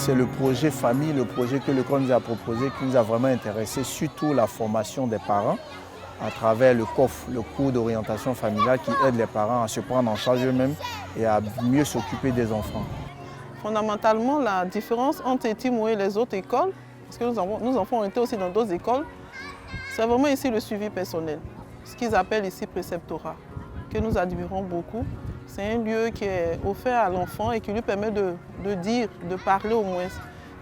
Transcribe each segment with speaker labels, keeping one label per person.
Speaker 1: C'est le projet famille, le projet que l'école nous a proposé qui nous a vraiment intéressé, surtout la formation des parents à travers le COF, le cours d'orientation familiale qui aide les parents à se prendre en charge eux-mêmes et à mieux s'occuper des enfants.
Speaker 2: Fondamentalement, la différence entre Etimo et les autres écoles, parce que nos enfants ont été aussi dans d'autres écoles, c'est vraiment ici le suivi personnel, ce qu'ils appellent ici préceptorat, que nous admirons beaucoup. C'est un lieu qui est offert à l'enfant et qui lui permet de dire, de parler au moins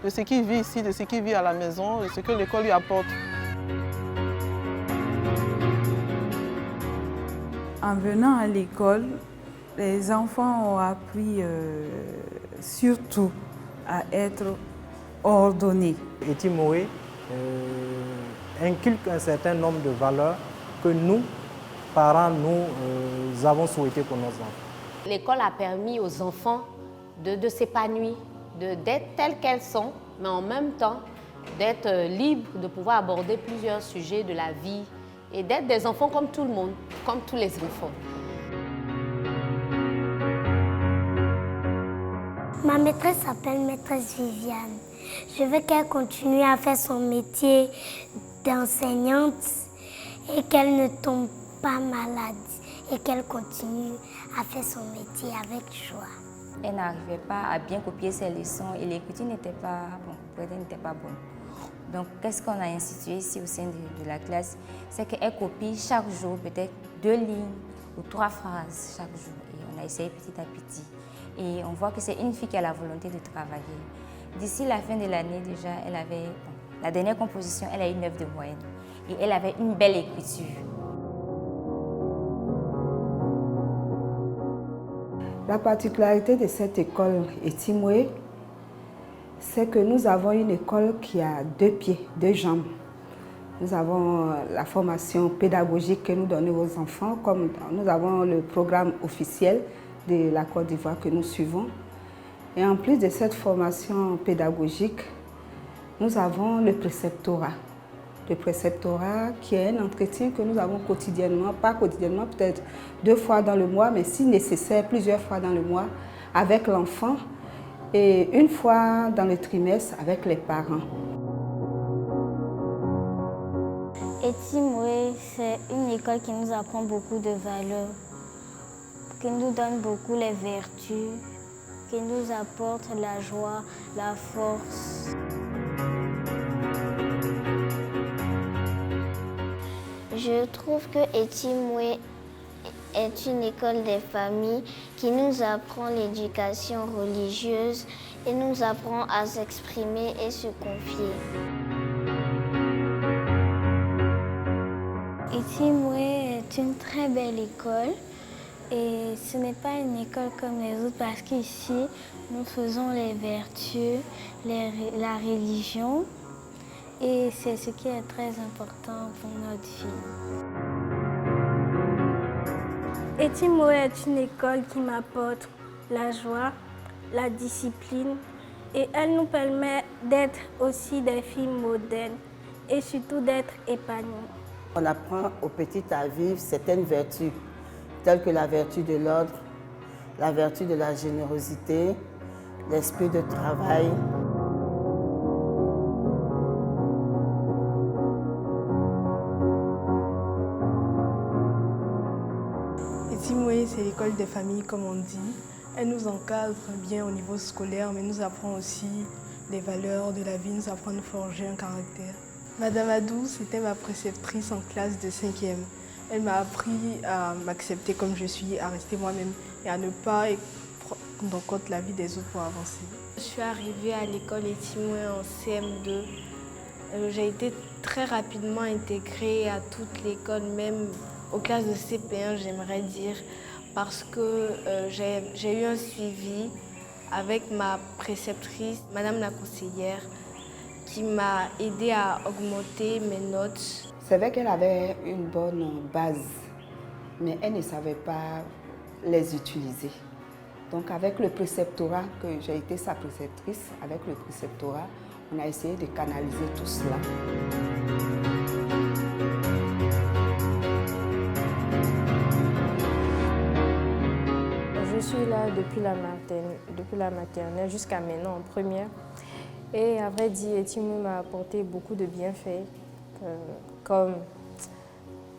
Speaker 2: de ce qu'il vit ici, de ce qu'il vit à la maison, de ce que l'école lui apporte.
Speaker 3: En venant à l'école, les enfants ont appris surtout à être ordonnés.
Speaker 4: Etimoé inculque un certain nombre de valeurs que nous, parents, nous avons souhaité pour nos enfants.
Speaker 5: L'école a permis aux enfants de s'épanouir, d'être telles qu'elles sont, mais en même temps d'être libres, de pouvoir aborder plusieurs sujets de la vie et d'être des enfants comme tout le monde, comme tous les enfants.
Speaker 6: Ma maîtresse s'appelle maîtresse Viviane. Je veux qu'elle continue à faire son métier d'enseignante et qu'elle ne tombe pas malade et qu'elle continue à faire son métier avec joie.
Speaker 7: Elle n'arrivait pas à bien copier ses leçons et l'écriture n'était pas bonne. Donc, qu'est-ce qu'on a institué ici au sein de la classe? C'est qu'elle copie chaque jour peut-être 2 lignes ou 3 phrases chaque jour. Et on a essayé petit à petit. Et on voit que c'est une fille qui a la volonté de travailler. D'ici la fin de l'année déjà, elle avait, la dernière composition, elle a eu 9 de moyenne. Et elle avait une belle écriture.
Speaker 3: La particularité de cette école Etimoé, c'est que nous avons une école qui a 2 pieds, 2 jambes. Nous avons la formation pédagogique que nous donnons aux enfants, comme nous avons le programme officiel de la Côte d'Ivoire que nous suivons. Et en plus de cette formation pédagogique, nous avons le préceptorat. Le préceptorat qui est un entretien que nous avons quotidiennement, pas quotidiennement, peut-être 2 fois dans le mois, mais si nécessaire, plusieurs fois dans le mois avec l'enfant et 1 fois dans le trimestre avec les parents.
Speaker 6: Etimoé, c'est une école qui nous apprend beaucoup de valeurs, qui nous donne beaucoup les vertus, qui nous apporte la joie, la force. Je trouve que Etimoé est une école des familles qui nous apprend l'éducation religieuse et nous apprend à s'exprimer et se confier. Etimoé est une très belle école et ce n'est pas une école comme les autres parce qu'ici nous faisons les vertus, la religion et c'est ce qui est très important pour notre vie. Etimoé est une école qui m'apporte la joie, la discipline et elle nous permet d'être aussi des filles modernes et surtout d'être épanouies.
Speaker 8: On apprend aux petites à vivre certaines vertus, telles que la vertu de l'ordre, la vertu de la générosité, l'esprit de travail.
Speaker 9: Etimoé, c'est l'école des familles, comme on dit. Elle nous encadre bien au niveau scolaire, mais nous apprend aussi les valeurs de la vie, nous apprend à nous forger un caractère. Madame Adou, c'était ma préceptrice en classe de 5e. Elle m'a appris à m'accepter comme je suis, à rester moi-même et à ne pas prendre en compte la vie des autres pour avancer.
Speaker 6: Je suis arrivée à l'école Etimoé en CM2. J'ai été très rapidement intégrée à toute l'école, même aux classes de CP1, j'aimerais dire, parce que j'ai eu un suivi avec ma préceptrice, Madame la conseillère, qui m'a aidée à augmenter mes notes.
Speaker 3: C'est vrai qu'elle avait une bonne base, mais elle ne savait pas les utiliser. Donc avec le préceptorat, que j'ai été sa préceptrice, avec le préceptorat, on a essayé de canaliser tout cela.
Speaker 10: Je suis là depuis la maternelle jusqu'à maintenant en première. Et à vrai dire, Timoué m'a apporté beaucoup de bienfaits, comme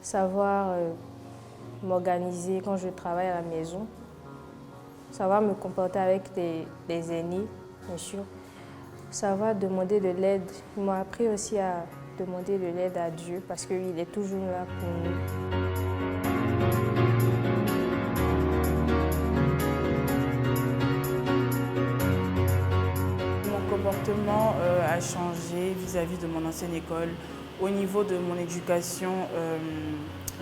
Speaker 10: savoir m'organiser quand je travaille à la maison, savoir me comporter avec des aînés, bien sûr, savoir demander de l'aide. Il m'a appris aussi à demander de l'aide à Dieu parce qu'il est toujours là pour nous.
Speaker 11: Mon comportement a changé vis-à-vis de mon ancienne école au niveau de mon éducation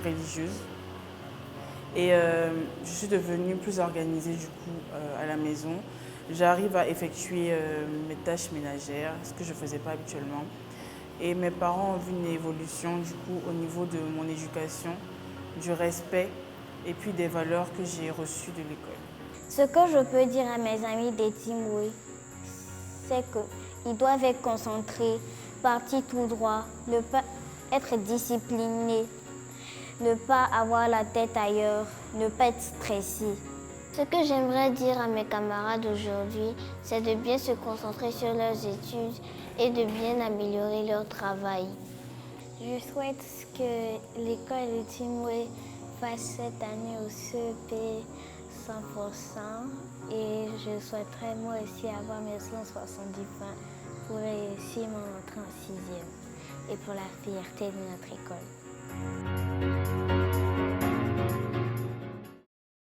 Speaker 11: religieuse. Et je suis devenue plus organisée du coup à la maison. J'arrive à effectuer mes tâches ménagères, ce que je ne faisais pas habituellement. Et mes parents ont vu une évolution du coup au niveau de mon éducation, du respect et puis des valeurs que j'ai reçues de l'école.
Speaker 12: Ce que je peux dire à mes amis des Timoué, c'est qu'ils doivent être concentrés, partir tout droit, ne pas être disciplinés, ne pas avoir la tête ailleurs, ne pas être stressé. Ce que j'aimerais dire à mes camarades aujourd'hui, c'est de bien se concentrer sur leurs études et de bien améliorer leur travail. Je souhaite que l'école de Timoué fasse cette année au CEP 100% et je souhaiterais moi aussi avoir mes 170 points pour réussir mon entrée en 6e et pour la fierté de notre école.